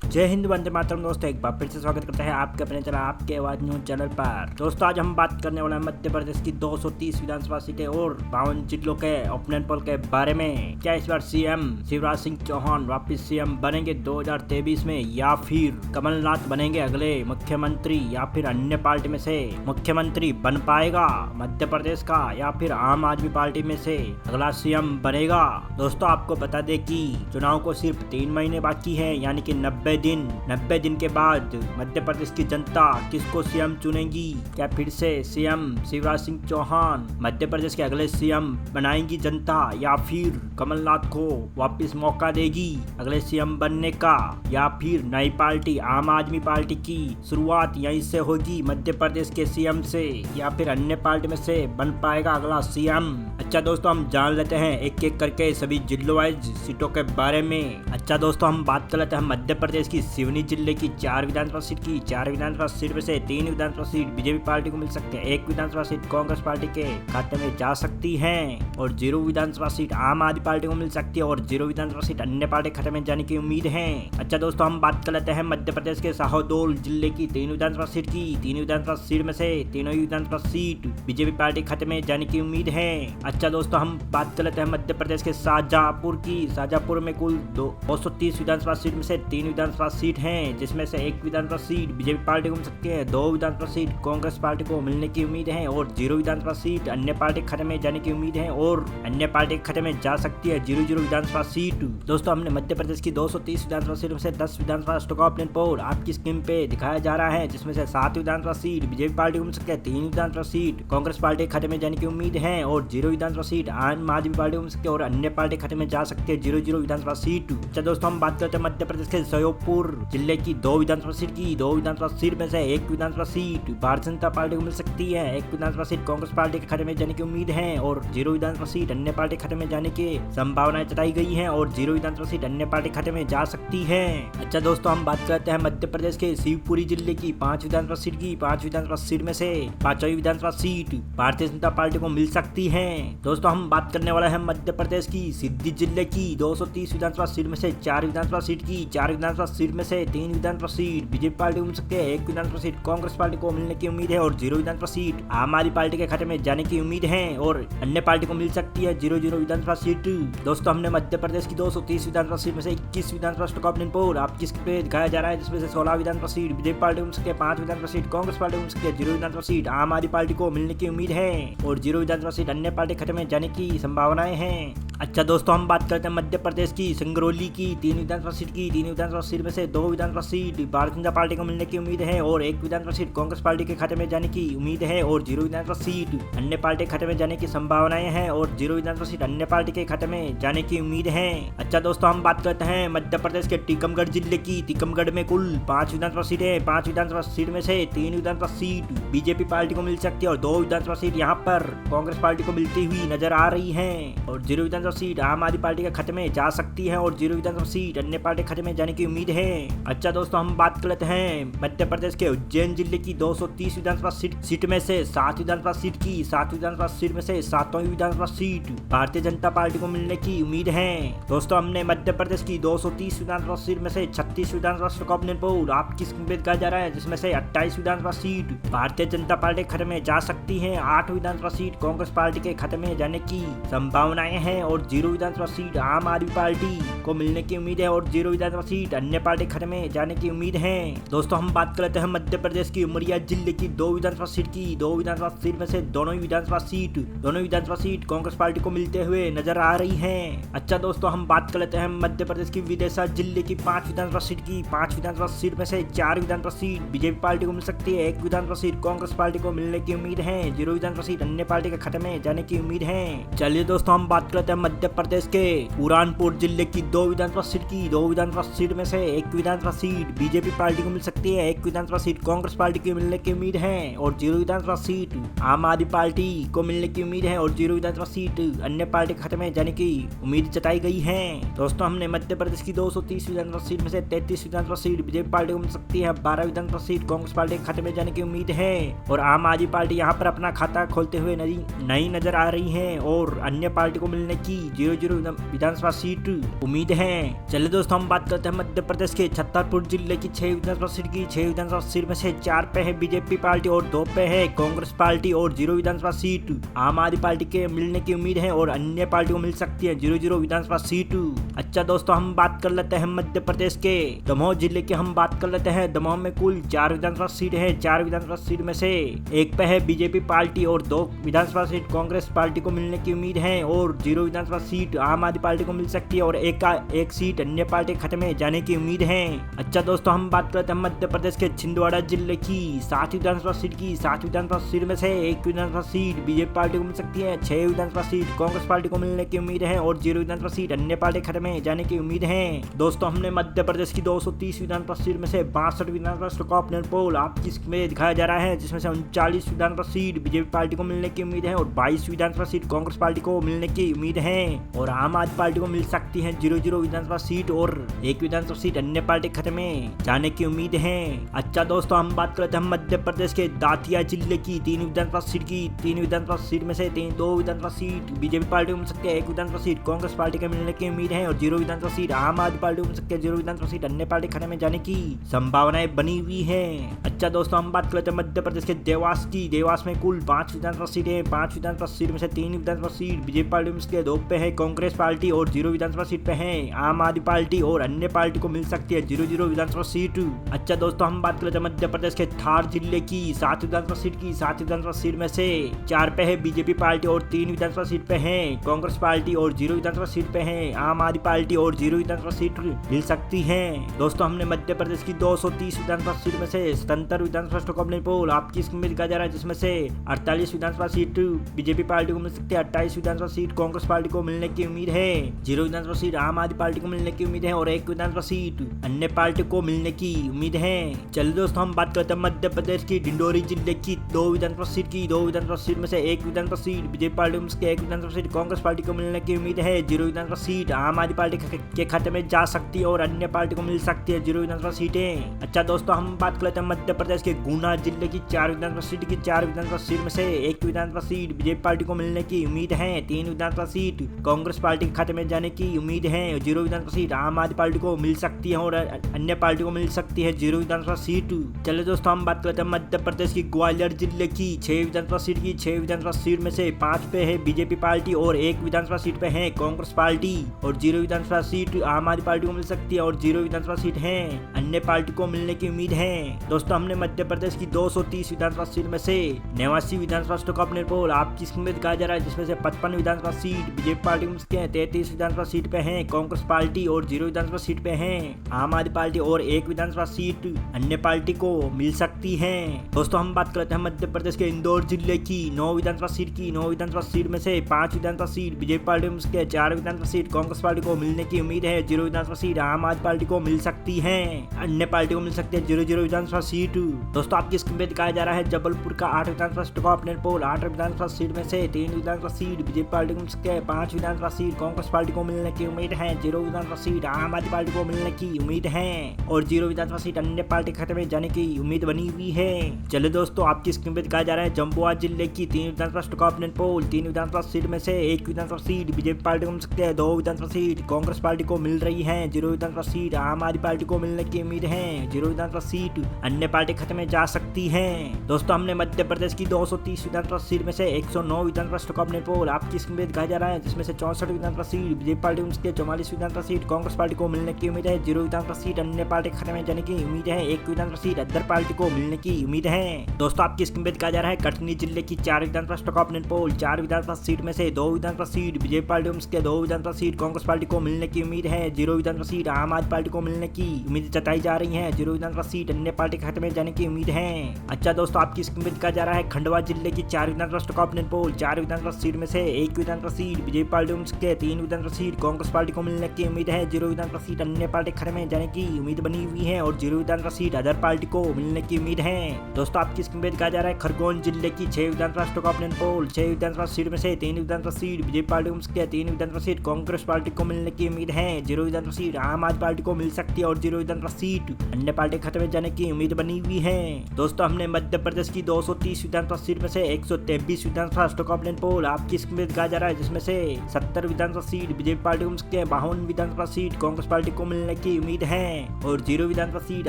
जय हिंद, वंदे मातरम। दोस्तों एक बार फिर से स्वागत करते हैं आपके अपने चैनल आपके आवाज न्यूज चैनल पर। दोस्तों आज हम बात करने वाले हैं मध्य प्रदेश की 230 विधानसभा सीटें और 52 जिलों के ओपिनियन पोल के बारे में। क्या इस बार सीएम शिवराज सिंह चौहान वापिस सीएम बनेंगे 2023 में, या फिर कमलनाथ बनेंगे अगले मुख्यमंत्री, या फिर अन्य पार्टी में से मुख्यमंत्री बन पाएगा मध्य प्रदेश का, या फिर आम आदमी पार्टी में से अगला सीएम बनेगा। दोस्तों आपको बता दें कि चुनाव को सिर्फ 3 महीने बाकी है, यानी कि 90 दिन के बाद मध्य प्रदेश की जनता किसको सीएम चुनेगी। क्या फिर से सीएम शिवराज सिंह चौहान मध्य प्रदेश के अगले सीएम बनाएंगी जनता, या फिर कमलनाथ को वापस मौका देगी अगले सीएम बनने का, या फिर नई पार्टी आम आदमी पार्टी की शुरुआत यहीं से होगी मध्य प्रदेश के सीएम से, या फिर अन्य पार्टी में से बन पाएगा अगला सीएम। अच्छा दोस्तों हम जान लेते हैं एक एक करके सभी जिलों वाइज सीटों के बारे में। अच्छा दोस्तों हम बात कर लेते हैं मध्य प्रदेश की सिवनी जिले की 4 विधानसभा सीट की। 4 विधानसभा सीट में से 3 विधानसभा सीट बीजेपी पार्टी को मिल सकते हैं, 1 विधानसभा सीट कांग्रेस पार्टी के खाते में जा सकती है, और 0 विधानसभा सीट आम आदमी पार्टी को मिल सकती है, और 0 विधानसभा सीट अन्य पार्टी खाते में जाने की उम्मीद है। अच्छा दोस्तों हम बात कर लेते हैं मध्य प्रदेश के शाहडोल जिले की 3 विधानसभा सीट की। 3 विधानसभा सीट में से तीनों विधानसभा सीट बीजेपी पार्टी खाते में जाने की उम्मीद है। अच्छा दोस्तों हम बात कर लेते हैं मध्य प्रदेश के शाहजहांपुर की। शाहजहांपुर में कुल 230 विधानसभा सीट में से 3 विधानसभा सीट हैं, जिसमें से 1 विधानसभा सीट बीजेपी पार्टी को मिल सकती है, 2 विधानसभा सीट कांग्रेस पार्टी को मिलने की उम्मीद है, और 0 विधानसभा सीट अन्य पार्टी खाते में जाने की उम्मीद है, और अन्य पार्टी खाते में जा सकती है 0 विधानसभा सीट। दोस्तों हमने मध्य प्रदेश की 230 विधानसभा सीट में से 10 विधानसभा स्टॉक ऑप्शन पोल आपकी स्क्रीन पे दिखाया जा रहा है, जिसमें से 7 विधानसभा सीट बीजेपी पार्टी को मिल सकती है, 3 विधानसभा सीट कांग्रेस पार्टी खाते में जाने की उम्मीद है, और 0 विधानसभा सीट आम आदमी पार्टी को मिल सकती है, और अन्य पार्टी खाते में जा सकती है 0 विधानसभा सीट। अच्छा दोस्तों हम बात करते हैं मध्य प्रदेश के श्योपुर जिले की 2 विधानसभा सीट की। 2 विधानसभा सीट में से 1 विधानसभा सीट भारतीय जनता पार्टी को मिल सकती है, 1 विधानसभा सीट कांग्रेस पार्टी के खाते में जाने की उम्मीद है, और 0 विधानसभा सीट अन्य पार्टी खाते में जाने की संभावनाएं जताई गई है, और 0 विधानसभा सीट अन्य पार्टी खाते में जा सकती है। अच्छा दोस्तों हम बात करते हैं मध्य प्रदेश के शिवपुरी जिले की 5 विधानसभा सीट की। 5 विधानसभा सीट में से 5वीं विधानसभा सीट भारतीय जनता पार्टी को मिल सकती है। दोस्तों हम बात करने वाले हैं मध्य प्रदेश की सिद्धि जिले की 230 विधानसभा सीट में से 4 विधानसभा सीट की। 4 विधानसभा सीट में से 3 विधानसभा सीट बीजेपी पार्टी को मिल सकती है, 1 विधानसभा सीट कांग्रेस पार्टी को मिलने की उम्मीद है, और 0 विधानसभा सीट आम आदमी पार्टी के खाते में जाने की उम्मीद है, और अन्य पार्टी को मिल सकती है 0 विधानसभा सीट। दोस्तों हमने मध्य प्रदेश की 230 विधानसभा सीट में से 21 विधानसभा स्टॉक ऑप्शन पोल आपकी स्क्रीन पे दिखाया जा रहा है, जिसमें से 16 विधानसभा सीट बीजेपी पार्टी को मिल सकती है, 5 विधानसभा सीट कांग्रेस पार्टी को मिल सकती है, 0 विधानसभा सीट आम आदमी पार्टी को मिलने की उम्मीद है, और 0 विधानसभा सीट अन्य पार्टी खाते में जाने की संभावनाएं हैं। अच्छा दोस्तों हम बात करते हैं मध्य प्रदेश की सिंगरौली की 3 विधानसभा सीट की। 3 विधानसभा सीट में से 2 विधानसभा सीट भारतीय जनता पार्टी को मिलने की उम्मीद है, और 1 विधानसभा सीट कांग्रेस पार्टी के खाते में जाने की उम्मीद है, और 0 विधानसभा सीट अन्य पार्टी खाते में जाने की संभावनाएं हैं, और 0 विधानसभा सीट अन्य पार्टी के खाते में जाने की उम्मीद है। अच्छा दोस्तों हम बात करते हैं मध्य प्रदेश के टीकमगढ़ जिले की। टीकमगढ़ में कुल 5 विधानसभा सीटें। 5 विधानसभा सीट में से 3 विधानसभा सीट बीजेपी पार्टी को मिल सकती है, और 2 विधानसभा सीट यहाँ पर कांग्रेस पार्टी को मिलती हुई नजर आ रही है, और 0 विधानसभा सीट आम आदमी पार्टी के खाते में जा सकती है, और 0 विधानसभा सीट अन्य पार्टी खाते में जाने की उम्मीद है। अच्छा दोस्तों हम बात कर लेते हैं मध्य प्रदेश के उज्जैन जिले की 230 विधानसभा सीट में से 7 विधानसभा सीट की। 7 विधानसभा सीट में से 7वीं विधानसभा सीट भारतीय जनता पार्टी को मिलने की उम्मीद है। दोस्तों हमने मध्य प्रदेश की 230 विधानसभा सीट में से 36 विधानसभा स्टॉक ऑप्शन पोल आपकी स्क्रीन पे दिखाया जा रहा है, जिसमें से 28 विधानसभा सीट भारतीय जनता पार्टी के खाते में जा सकती है, 8 विधानसभा सीट कांग्रेस पार्टी के खाते में जाने की संभावनाएं हैं, और 0 विधानसभा सीट आम आदमी पार्टी को मिलने की उम्मीद है, और 0 विधानसभा सीट अन्य पार्टी खाते में जाने की उम्मीद है। दोस्तों हम बात कर लेते हैं मध्य प्रदेश की उमरिया जिले की 2 विधानसभा सीट की। 2 विधानसभा सीट में से दोनों विधानसभा सीट कांग्रेस पार्टी को मिलते हुए नजर आ रही है। अच्छा दोस्तों हम बात कर लेते हैं मध्य प्रदेश की विदिशा जिले की 5 विधानसभा सीट की। 5 विधानसभा सीट में से 4 विधानसभा सीट बीजेपी पार्टी को मिल सकती है, 1 विधानसभा सीट कांग्रेस पार्टी को मिलने की उम्मीद है, 0 विधानसभा सीट अन्य पार्टी के खाते में जाने की उम्मीद है। चलिए दोस्तों हम बात करते हैं मध्य प्रदेश के बुरहानपुर जिले की 2 विधानसभा सीट की। 2 विधानसभा सीट में से 1 विधानसभा सीट बीजेपी पार्टी को मिल सकती है, 1 विधानसभा सीट कांग्रेस पार्टी को मिलने की उम्मीद है, और 0 विधानसभा सीट आम आदमी पार्टी को मिलने की उम्मीद है, और 0 विधानसभा सीट अन्य पार्टी के खाते में जाने की उम्मीद जताई गई है। दोस्तों हमने मध्य प्रदेश की 230 विधानसभा सीट में से 33 विधानसभा सीट बीजेपी पार्टी को मिल सकती है, 12 विधानसभा सीट कांग्रेस पार्टी के खाते में जाने की उम्मीद है, और आम आदमी पार्टी यहाँ पर अपना खाता खोलते हुए नई नजर आ रही है, और अन्य पार्टी को मिलने की की 00 विधानसभा सीट उम्मीद है। चलिए दोस्तों हम बात करते हैं मध्य प्रदेश के छतरपुर जिले की 6 विधानसभा सीट की। 6 विधानसभा सीट में से 4 पे है बीजेपी पार्टी और 2 पे है कांग्रेस पार्टी और 0 विधानसभा सीट आम आदमी पार्टी के मिलने की उम्मीद है और अन्य पार्टी को मिल सकती है 0 विधानसभा सीट। अच्छा दोस्तों हम बात कर लेते हैं मध्य प्रदेश के दमोह जिले की। हम बात कर लेते हैं दमोह में कुल 4 विधानसभा सीट है। 4 विधानसभा सीट में से 1 पे है बीजेपी पार्टी और 2 विधानसभा सीट कांग्रेस पार्टी को मिलने की उम्मीद है और 0 विधानसभा सीट आम आदमी पार्टी को मिल सकती है और एक सीट अन्य पार्टी खाते में जाने की उम्मीद है। अच्छा दोस्तों हम बात करते हैं मध्य प्रदेश के छिंदवाड़ा जिले की 7 विधानसभा सीट की। 7 विधानसभा सीट में से 1 विधानसभा सीट बीजेपी पार्टी को मिल सकती है। 6 विधानसभा सीट कांग्रेस पार्टी को मिलने की उम्मीद है और 0 विधानसभा सीट अन्य पार्टी खाते में जाने की उम्मीद है। दोस्तों हमने मध्य प्रदेश की 230 विधानसभा सीट में से 62 विधानसभा सीट का ऑपिनियन पोल आपकी में दिखाया जा रहा है, जिसमें से 39 विधानसभा सीट बीजेपी पार्टी को मिलने की उम्मीद है और 22 विधानसभा सीट कांग्रेस पार्टी को मिलने की उम्मीद है और आम आदमी पार्टी को मिल सकती है 0 विधानसभा सीट और 1 विधानसभा सीट अन्य पार्टी खाते में जाने की उम्मीद है। अच्छा दोस्तों हम बात करते हैं मध्य प्रदेश के दातिया जिले की 3 विधानसभा सीट की। 3 विधानसभा सीट में से 2 विधानसभा सीट बीजेपी पार्टी को मिल सकती है। 1 विधानसभा सीट कांग्रेस पार्टी के मिलने की उम्मीद है और 0 विधानसभा सीट आम आदमी पार्टी को मिल सकती है। 0 विधानसभा सीट अन्य पार्टी खाते में जाने की संभावनाएं बनी हुई है। अच्छा दोस्तों हम बात करते हैं मध्य प्रदेश के देवास की। देवास में कुल 5 विधानसभा सीट है। 5 विधानसभा सीट में से 3 विधानसभा सीट बीजेपी पार्टी में से 2 पे है कांग्रेस पार्टी और 0 विधानसभा सीट पे है आम आदमी पार्टी और अन्य पार्टी को मिल सकती है 0 विधानसभा सीट। अच्छा दोस्तों हम बात करते हैं मध्य प्रदेश के थार जिले की 7 विधानसभा सीट की। 7 विधानसभा सीट में से 4 पे है बीजेपी पार्टी और 3 विधानसभा सीट पे है कांग्रेस पार्टी और 0 विधानसभा सीट पे है आम आदमी पार्टी और 0 विधानसभा सीट मिल सकती है। दोस्तों हमने मध्य प्रदेश की 230 विधानसभा सीट में से 77 विधानसभा सीटों का ऑपिनियन पोल आपकी स्क्रीन में दिखाया जा रहा है, जिसमें से 48 विधानसभा सीट बीजेपी पार्टी को मिल सकती है। 28 विधानसभा सीट कांग्रेस पार्टी को मिलने की उम्मीद है। 0 विधानसभा सीट आम आदमी पार्टी को मिलने की उम्मीद है और 1 विधानसभा सीट अन्य पार्टी को मिलने की उम्मीद है। चलिए दोस्तों हम बात करते हैं मध्य प्रदेश की डिंडोरी जिले की 2 विधानसभा सीट की। 2 विधानसभा सीट में से 1 विधानसभा सीट बीजेपी पार्टी को मिल सकती है। 1 विधानसभा सीट कांग्रेस पार्टी को मिलने की उम्मीद है। 0 विधानसभा सीट आम आदमी पार्टी के खाते में जा सकती है और अन्य पार्टी को मिल सकती है 0 विधानसभा सीटें। अच्छा दोस्तों हम बात करते हैं मध्य प्रदेश के गुना जिले की 4 विधानसभा सीट की। 4 विधानसभा सीट में से 1 विधानसभा सीट बीजेपी पार्टी को मिलने की उम्मीद है। 3 विधानसभा सीट कांग्रेस पार्टी के खाते में जाने की उम्मीद है। 0 विधानसभा सीट आम आदमी पार्टी को मिल सकती है और अन्य पार्टी को मिल सकती है 0 विधानसभा सीट। चलिए दोस्तों हम बात करते हैं मध्य प्रदेश की ग्वालियर जिले की 6 विधानसभा सीट की। 6 विधानसभा सीट में से 5 पे है बीजेपी पार्टी और 1 विधानसभा सीट पे है कांग्रेस पार्टी और 0 विधानसभा सीट आम आदमी पार्टी को मिल सकती है और 0 विधानसभा सीट है अन्य पार्टी को मिलने की उम्मीद है। दोस्तों हमने मध्य प्रदेश की 230 विधानसभा सीट में से 89 विधानसभा सीटों का ऑपिनियन पोल आपकी स्क्रीन में दिखाया जा रहा है, जिसमें से 55 विधानसभा सीट बीजेपी पार्टी को मिल सकती है। 33 विधानसभा सीट पे है कांग्रेस पार्टी और 0 विधानसभा सीट पे है आम आदमी पार्टी और 1 विधानसभा सीट अन्य पार्टी को मिल सकती है। दोस्तों हम बात करते हैं मध्य प्रदेश के इंदौर जिले की 9 विधानसभा सीट की। 9 विधानसभा सीट में से 5 विधानसभा सीट बीजेपी पार्टी को मिल सकती है। 4 विधानसभा सीट कांग्रेस पार्टी को मिलने की उम्मीद है। 0 विधानसभा सीट आम आदमी पार्टी को मिल सकती है, अन्य पार्टी को मिल सकती है 0 विधानसभा सीट। दोस्तों आपकी स्क्रीन पे दिखाया जा रहा है जबलपुर का 8 विधानसभा सीट का ऑपिनियन पोल। 8 विधानसभा सीट में से 3 विधानसभा सीट बीजेपी पार्टी को मिल सकती है। 5 विधानसभा सीट कांग्रेस पार्टी को मिलने की उम्मीद है। 0 विधानसभा सीट आम आदमी पार्टी को मिलने की उम्मीद है और 0 विधानसभा सीट अन्य पार्टी खाते में जाने की उम्मीद बनी हुई है। चलिए दोस्तों आपकी स्क्रीन पे दिखाया जा रहा है जम्मुआ जिले की 3 विधानसभा सीट का ऑपिनियन पोल। 3 विधानसभा सीट में से 1 विधानसभा सीट बीजेपी पार्टी को मिल सकती है। 2 विधानसभा सीट कांग्रेस पार्टी को मिल रही है। 0 विधानसभा सीट आम आदमी पार्टी को मिलने की उम्मीद है। 0 विधानसभा सीट अन्य पार्टी खाते में जा सकती है। दोस्तों हमने मध्य प्रदेश की 230 विधानसभा सीट में से 109 विधानसभा सीटों का ऑपिनियन पोल आपकी स्क्रीन पे दिखाया जा रहा है, जिसमें से 64 विधानसभा सीट बीजेपी पार्टी को मिल सकती है। 44 विधानसभा सीट कांग्रेस पार्टी को मिलने की उम्मीद है। 0 विधानसभा सीट अन्य पार्टी खाते में जाने की उम्मीद है। 1 विधानसभा सीट अदर पार्टी को मिलने की उम्मीद है। दोस्तों आपकी स्क्रीन पे दिखाया जा रहा है कटनी जिले की 4 विधानसभा सीटों का ऑपिनियन पोल। 4 विधानसभा सीट में से 2 विधानसभा सीट बीजेपी पार्टी को मिल सकती है। 2 विधानसभा सीट कांग्रेस पार्टी को मिलने की उम्मीद है। 0 विधानसभा सीट आम आदमी पार्टी को मिलने की उम्मीद जताई जा रही है। 0 विधानसभा सीट अन्य पार्टी खाते में जाने की उम्मीद है। अच्छा दोस्तों आपकी स्क्रीन पे दिखाया जा रहा है खंडवा जिले की 4 विधानसभा सीटों का ऑपिनियन पोल। 4 विधानसभा सीट में से 1 विधानसभा सीट बीजेपी पार्टी को मिल सकती है। 3 विधानसभा सीट कांग्रेस पार्टी को मिलने की उम्मीद है। 0 विधानसभा सीट अन्य पार्टी खाते में जाने की उम्मीद बनी हुई है और 0 विधानसभा सीट अदर पार्टी को मिलने की उम्मीद है। दोस्तों आपकी स्क्रीन पे दिखाया जा रहा है खरगोन जिले की 6 विधानसभा सीटों का ऑपिनियन पोल। 6 विधानसभा सीट में से 3 विधानसभा सीट बीजेपी पार्टी को मिल सकती है। 3 विधानसभा सीट कांग्रेस पार्टी को मिलने की उम्मीद है। 0 विधानसभा सीट आम आदमी पार्टी को मिल सकती है और 0 विधानसभा सीट अन्य पार्टी खाते में जाने की उम्मीद बनी हुई है। दोस्तों हमने मध्य प्रदेश की 230 विधानसभा सीट में से 123 विधानसभा सीटों का ऑपिनियन पोल आपकी स्क्रीन पे दिखाया जा रहा है, जिसमें से 70 विधानसभा सीट बीजेपी पार्टी को मिल सकती है, 52 विधानसभा सीट कांग्रेस पार्टी को मिलने की उम्मीद है और 0 विधानसभा सीट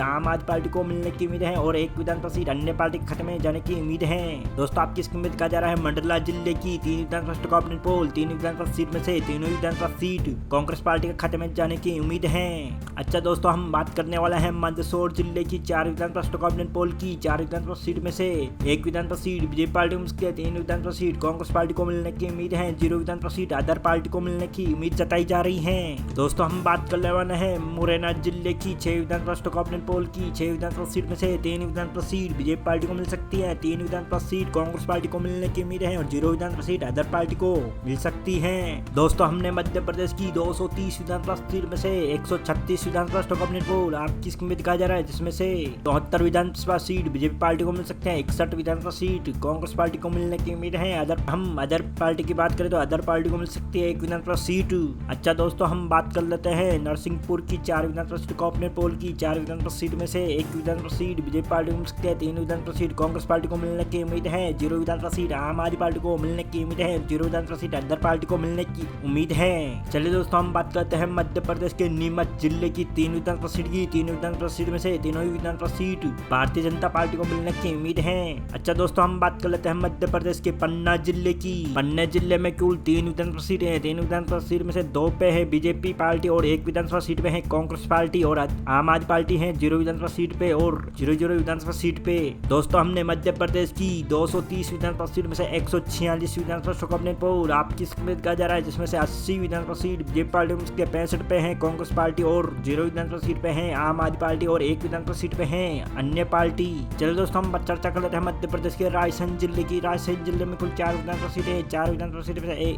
आम आदमी पार्टी को मिलने की उम्मीद है और 1 विधानसभा सीट अन्य पार्टी के खाते में जाने की उम्मीद है। दोस्तों आपकी उम्मीद कहा जा रहा है मंडला जिले की 3 विधानसभा का ऑपरेटिंग पोल, 3 विधानसभा सीट में से तीनों विधानसभा सीट कांग्रेस पार्टी के खाते में जाने की उम्मीद है। अच्छा दोस्तों हम बात करने वाले हैं मंदसौर जिले की 4 विधानसभा का ऑपरेटिंग पोल की 4 विधानसभा सीट में से 1 विधानसभा सीट बीजेपी पार्टी को मिल सकती है, 3 विधानसभा सीट कांग्रेस पार्टी को मिलने की उम्मीद है, 0 विधानसभा सीट अदर पार्टी को मिलने की उम्मीद जताई जा रही है। दोस्तों हम बात करने वाले हैं मुरैना जिले की 6 विधानसभा का ऑपरेटिंग पोल की 6 विधानसभा सीट में से 3 विधानसभा सीट बीजेपी पार्टी को मिल सकती है, 3 विधानसभा सीट कांग्रेस पार्टी को मिलने की उम्मीद है और 0 विधानसभा सीट अदर पार्टी को मिल सकती है। दोस्तों हमने मध्य प्रदेश की 230 विधानसभा सीट में से 136 विधानसभा का ऑपरेटिंग पोल आपकी उम्मीद कहा जा रहा है, जिसमें से 74 विधानसभा सीट बीजेपी पार्टी को मिल सकते हैं, 61 विधानसभा सीट कांग्रेस पार्टी को मिलने की उम्मीद है। अदर पार्टी की बात करें तो अदर पार्टी को मिल सकती है 1 विधानसभा सीट। अच्छा दोस्तों हम बात कर लेते हैं नरसिंहपुर की 4 विधानसभा सीट का ऑपरेटिंग पोल की 4 विधानसभा सीट में से 1 विधानसभा सीट बीजेपी पार्टी को मिल सकती है, 3 विधानसभा सीट कांग्रेस पार्टी को मिलने की उम्मीद है, 0 विधानसभा सीट आम आदमी पार्टी को मिलने की उम्मीद है, 0 विधानसभा सीट अदर पार्टी को मिलने की उम्मीद है। चलिए दोस्तों हम बात करते हैं मध्य प्रदेश के नीमच जिले की 3 विधानसभा सीट की 3 विधानसभा सीट में से तीनों ही विधानसभा सीट भारतीय जनता पार्टी को मिलने की उम्मीद है। अच्छा दोस्तों हम बात कर लेते हैं मध्य प्रदेश के पन्ना जिले की। पन्ना जिले में कुल 3 विधानसभा सीट है, 3 विधानसभा सीट में से 2 पे है बीजेपी पार्टी और 1 विधानसभा सीट पे है कांग्रेस पार्टी और आम आदमी पार्टी है 0 विधानसभा सीट पे और 0 विधानसभा सीट पे। दोस्तों हमने मध्य प्रदेश की 230 विधानसभा सीट में से 146 विधानसभा को अपने पोल आपकी उम्मीद कहा जा रहा है, जिसमें से 80 विधानसभा सीट बीजेपी पार्टी के 65 पे है कांग्रेस पार्टी और 0 विधानसभा सीट पे है आम आदमी पार्टी और 1 विधानसभा सीट पे है अन्य पार्टी। चलो दोस्तों हम चर्चा कर लेते हैं मध्य प्रदेश के रायसेन जिले की। रायसेन जिले में कुल 4 विधानसभा सीट है, 4 विधानसभा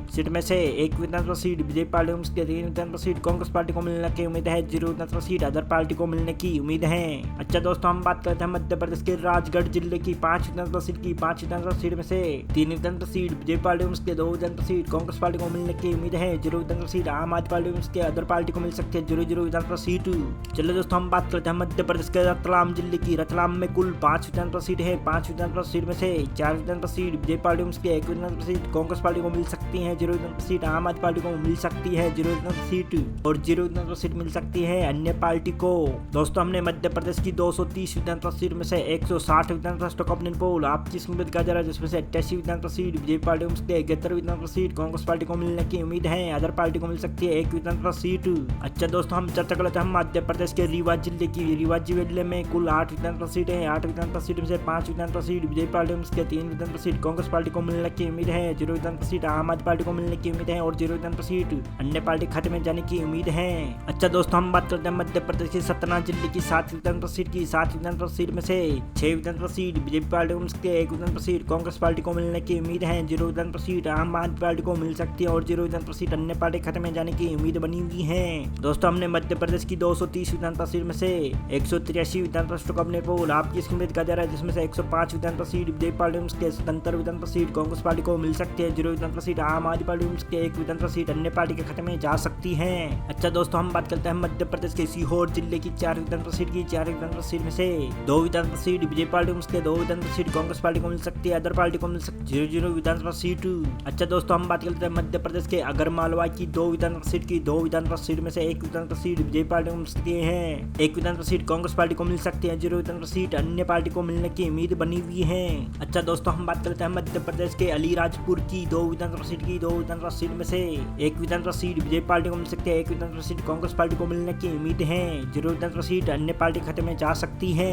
सीट में से 1 विधानसभा सीट बीजेपी पार्टी को 3 विधानसभा सीट कांग्रेस पार्टी को मिलने की उम्मीद है, 0 विधानसभा सीट अदर पार्टी को मिलने की उम्मीद है। अच्छा दोस्तों हम बात करते हैं मध्य प्रदेश के राजगढ़ जिले की 5 विधानसभा सीट की 5 विधानसभा सीट में से 3 विधानसभा सीट बीजेपी पार्टी को 2 विधानसभा सीट कांग्रेस पार्टी को मिलने की उम्मीद है, 0 विधानसभा सीट आम आदमी पार्टी को अदर पार्टी को मिल सकती है, 0 विधानसभा सीट। चलिए दोस्तों हम बात करते हैं मध्य प्रदेश के रतलाम जिले की। रतलाम में कुल 5 विधानसभा सीट है, 5 विधानसभा सीट में से 4 विधानसभा सीट बीजेपी पार्टी को 1 विधानसभा सीट कांग्रेस पार्टी को मिल सकती है, 0 विधानसभा सीट आम आदमी पार्टी को मिल सकती है, 0 विधानसभा सीट और 0 विधानसभा सीट मिल सकती है अन्य पार्टी को। दोस्तों हमने मध्य प्रदेश की 230 विधानसभा सीट में से 160 विधानसभा का ऑपरेटिंग पोल आपकी उम्मीद कहा जा रहा है, जिसमें से 88 विधानसभा सीट बीजेपी पार्टी को 71 विधानसभा सीट कांग्रेस पार्टी को मिलने की उम्मीद है, अदर पार्टी को मिल सकती है 1 विधानसभा सीट। अच्छा दोस्तों हम चर्चा कर लेते हैं मध्य प्रदेश के रीवा जिले की। रीवा जिले में कुल 8 विधानसभा सीट है, 8 विधानसभा सीट में से 5 विधानसभा सीट बीजेपी पार्टी को 3 विधानसभा सीट कांग्रेस पार्टी को मिलने की उम्मीद है, 0 विधानसभा सीट आम आदमी पार्टी को मिलने की उम्मीद है और 0 विधानसभा सीट अन्य पार्टी खाते में जाने की उम्मीद है। अच्छा दोस्तों हम बात करते हैं मध्य प्रदेश के सतना जिले की 7 विधानसभा सीट की। 7 विधानसभा सीट में से 6 विधानसभा सीट बीजेपी पार्टी को 1 विधानसभा सीट कांग्रेस पार्टी को मिलने की उम्मीद है, 0 विधानसभा सीट आम आदमी पार्टी को मिल सकती है और 0 विधानसभा सीट अन्य पार्टी खाते में जाने की उम्मीद बनी हुई है। दोस्तों हमने मध्य प्रदेश की 230 विधानसभा सीट में से 183 विधानसभा को अपने पोल आपकी उम्मीद कहा जा रहा है, जिसमें से 105 विधानसभा सीट बीजेपी पार्टी को 77 विधानसभा सीट कांग्रेस पार्टी को मिल सकती है, 0 विधानसभा सीट आम आदमी पार्टी को 1 विधानसभा सीट अन्य पार्टी के खाते में जा सकती है। अच्छा दोस्तों हम बात करते हैं मध्य प्रदेश के सीहोर जिले की 4 विधानसभा सीट की। 4 विधानसभा सीट में से 2 विधानसभा सीट बीजेपी पार्टी को 2 विधानसभा सीट कांग्रेस पार्टी को मिल सकती है, अदर पार्टी को मिल सकती है 0 विधानसभा सीट। अच्छा दोस्तों हम बात करते हैं मध्य प्रदेश के अगरमालवा की 2 विधानसभा सीट की। 2 विधानसभा सीट में से 1 विधानसभा सीट बीजेपी पार्टी को मिल सकती है, 1 विधानसभा सीट कांग्रेस पार्टी को मिल सकती है, 0 विधानसभा सीट अन्य पार्टी को मिलने की उम्मीद बनी हुई है। अच्छा दोस्तों हम बात करते हैं मध्य प्रदेश के अलीराजपुर की 2 विधानसभा सीट की। 2 विधानसभा सीट में से 1 विधानसभा सीट बीजेपी पार्टी को मिल सकती है, 1 विधानसभा सीट कांग्रेस पार्टी को मिलने की उम्मीद है, 0 विधानसभा सीट अन्य पार्टी खाते में जा सकती है।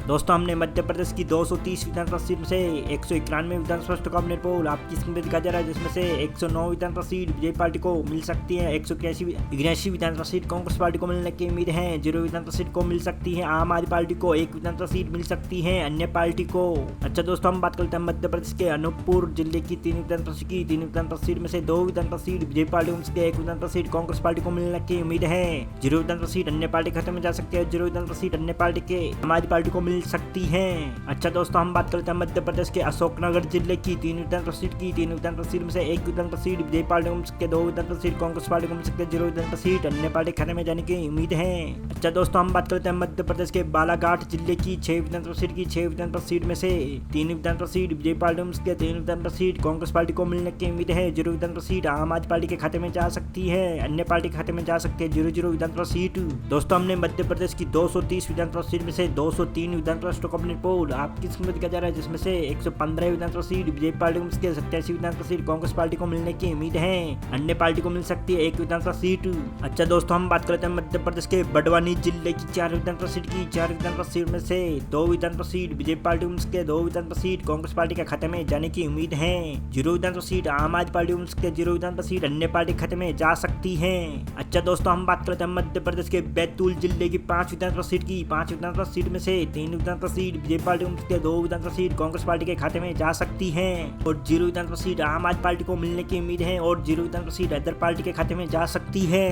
दोस्तों हमने मध्य प्रदेश की 230 विधानसभा सीट में से 191 विधानसभा का अपने पोल आपकी उम्मीद कहा जा रहा है, जिसमें से 109 विधानसभा सीट बीजेपी पार्टी को मिल सकती है, 181 विधानसभा सीट कांग्रेस पार्टी को मिलने की उम्मीद है, 0 विधानसभा सीट को मिल सकती है आम आदमी पार्टी को, 1 विधानसभा सीट मिल सकती है अन्य पार्टी को। अच्छा दोस्तों हम बात करते हैं मध्य प्रदेश के अनूपपुर जिले की 3 विधानसभा सीट की। 3 विधानसभा सीट में से 2 विधानसभा सीट बीजेपी पार्टी को 1 विधानसभा सीट कांग्रेस पार्टी को मिलने की उम्मीद है, 0 विधानसभा सीट अन्य पार्टी खाते में जा सकती है, 0 विधानसभा सीट अन्य पार्टी के आम आदमी पार्टी को मिल सकती है। अच्छा दोस्तों हम बात करते हैं मध्य प्रदेश के अशोकनगर जिले की 3 विधानसभा सीट की। 3 विधानसभा सीट में से 1 विधानसभा सीट बीजेपी पार्टी को मिल सकती है, 2 विधानसभा सीट कांग्रेस पार्टी को मिल सकती है, 0 विधानसभा सीट अन्य पार्टी खाते में जाने की उम्मीद है। अच्छा दोस्तों हम बात करते हैं मध्य प्रदेश के बालाघाट जिले की 6 विधानसभा सीट की। 6 विधानसभा सीट में से 3 विधानसभा सीट बीजेपी पार्टी को मिल सकती है, 3 विधानसभा सीट कांग्रेस पार्टी को मिलने की उम्मीद है, 0 विधानसभा विधानसभा सीट आम आदमी पार्टी के खाते में जा सकती है, अन्य पार्टी के खाते में जा सकती है 0-0 विधानसभा सीट। दोस्तों हमने मध्य प्रदेश की 230 विधानसभा सीट में से 203 विधानसभा स्टॉक ऑप्शन पोल आपकी किस्मत दिया जा रहा है, जिसमें से 115 विधानसभा सीट बीजेपी पार्टी को मिल सकती है, 87 विधानसभा सीट कांग्रेस पार्टी को मिलने की उम्मीद है, अन्य पार्टी को मिल सकती है 1 विधानसभा सीट। अच्छा दोस्तों हम बात करते हैं मध्य प्रदेश के बड़वानी जिले की 4 विधानसभा सीट की। 4 विधानसभा सीट में से 2 विधानसभा सीट बीजेपी पार्टी को मिल सकती है, 2 विधानसभा सीट कांग्रेस पार्टी के खाते में जाने की उम्मीद है, 0 विधानसभा सीट आम आदमी पार्टी को मिल सकती है, 0 विधानसभा सीट अन्य पार्टी के खाते में जा सकती है। अच्छा दोस्तों हम बात करते हैं मध्य प्रदेश के बैतूल जिले की 5 विधानसभा सीट की। 5 विधानसभा सीट में से 3 विधानसभा सीट बीजेपी पार्टी को मिल सकती है, 2 विधानसभा सीट कांग्रेस पार्टी के खाते में जा सकती है और 0 विधानसभा सीट आम आदमी पार्टी को मिलने की उम्मीद है और 0 विधानसभा सीट अदर पार्टी के खाते में जा सकती है।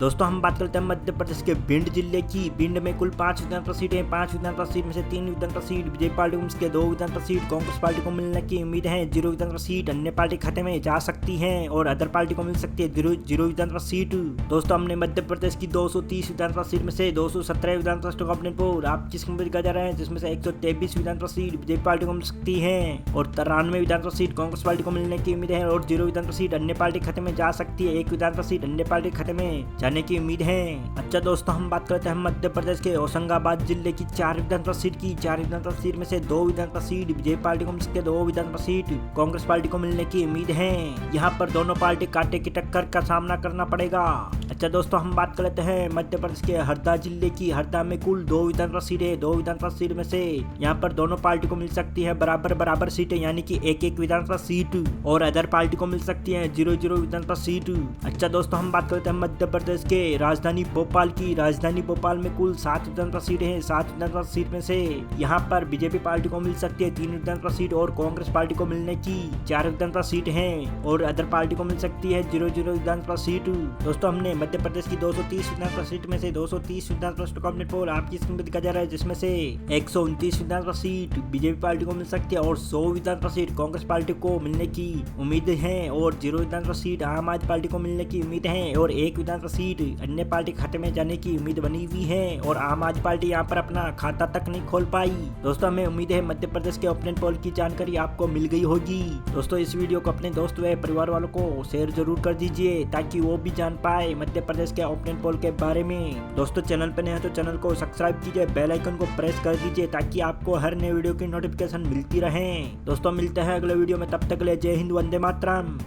दोस्तों हम बात करते हैं मध्य प्रदेश के भिंड जिले की। भिंड में कुल 5 विधानसभा सीटें हैं। 5 विधानसभा सीट में से 3 विधानसभा सीट बीजेपी पार्टी को मिल सकती है, 2 विधानसभा सीट कांग्रेस पार्टी को मिलने की उम्मीद है, 0 विधानसभा सीट अन्य पार्टी के खाते में जा सकती है और अदर पार्टी को मिल सकती है 0 विधानसभा सीट। दोस्तों हमने मध्य प्रदेश की 230 विधानसभा सीट में से 217 विधानसभा स्टॉक ऑप्शन पोल आपकी किस्मत दिया जा रहा है, जिसमें से 123 विधानसभा सीट बीजेपी पार्टी को मिल सकती है और 93 विधानसभा सीट कांग्रेस पार्टी को मिलने की उम्मीद है और 0 विधानसभा सीट अन्य पार्टी के खाते में जा सकती है, 1 विधानसभा सीट अन्य पार्टी के खाते में जाने की उम्मीद है। अच्छा दोस्तों हम बात करते हैं मध्य प्रदेश के होशंगाबाद जिले की 4 विधानसभा सीट की। 4 विधानसभा सीट में से 2 विधानसभा सीट बीजेपी पार्टी को मिल सकती है, 2 विधानसभा सीट कांग्रेस पार्टी को मिलने की उम्मीद है। यहाँ पर दोनों पार्टी कांटे की टक्कर का सामना करना पड़ेगा। अच्छा दोस्तों हम बात करते हैं मध्य प्रदेश के हरदा जिले की। हरदा में कुल 2 विधानसभा सीटें। 2 विधानसभा सीट में से यहाँ पर दोनों पार्टी को मिल सकती है बराबर सीटें, यानी कि 1-1 विधानसभा सीट और अदर पार्टी को मिल सकती है 0-0 विधानसभा सीट। अच्छा दोस्तों हम बात करते हैं मध्य प्रदेश के राजधानी भोपाल की। राजधानी भोपाल में कुल 7 विधानसभा सीटें हैं। 7 विधानसभा सीट में से यहाँ पर बीजेपी पार्टी को मिल सकती है 3 विधानसभा सीट और कांग्रेस पार्टी को मिलने की 4 विधानसभा सीट हैं और अदर पार्टी को मिल सकती है 0-0 विधानसभा सीट। दोस्तों हमने मध्य प्रदेश की 230 विधानसभा सीट में से 230 विधानसभा स्टॉक ऑप्शन पोल आपकी किस्मत दिया जा रहा है, जिसमें से 129 विधानसभा सीट बीजेपी पार्टी को मिल सकती है और 100 विधानसभा सीट कांग्रेस पार्टी को मिलने की उम्मीद है और 0 विधानसभा सीट आम आदमी पार्टी को मिलने की उम्मीद है और 1 विधानसभा सीट अन्य पार्टी खाते में जाने की उम्मीद बनी हुई है और आम आदमी पार्टी यहाँ पर अपना खाता तक नहीं खोल पाई। दोस्तों हमें उम्मीद है मध्य प्रदेश के ओपिनियन पोल की जानकारी आपको मिल गई होगी। दोस्तों इस वीडियो को अपने दोस्त व परिवार वालों को शेयर जरूर कर दीजिए ताकि वो भी जान पाए मध्य प्रदेश के ओपिनियन पोल के बारे में। दोस्तों चैनल पर नए हैं तो चैनल को सब्सक्राइब कीजिए, बेल आइकन को प्रेस कर दीजिए ताकि आपको हर नए वीडियो की नोटिफिकेशन मिलती रहे। दोस्तों मिलते हैं अगले वीडियो में, तब तक के लिए जय हिंद, वंदे मातरम।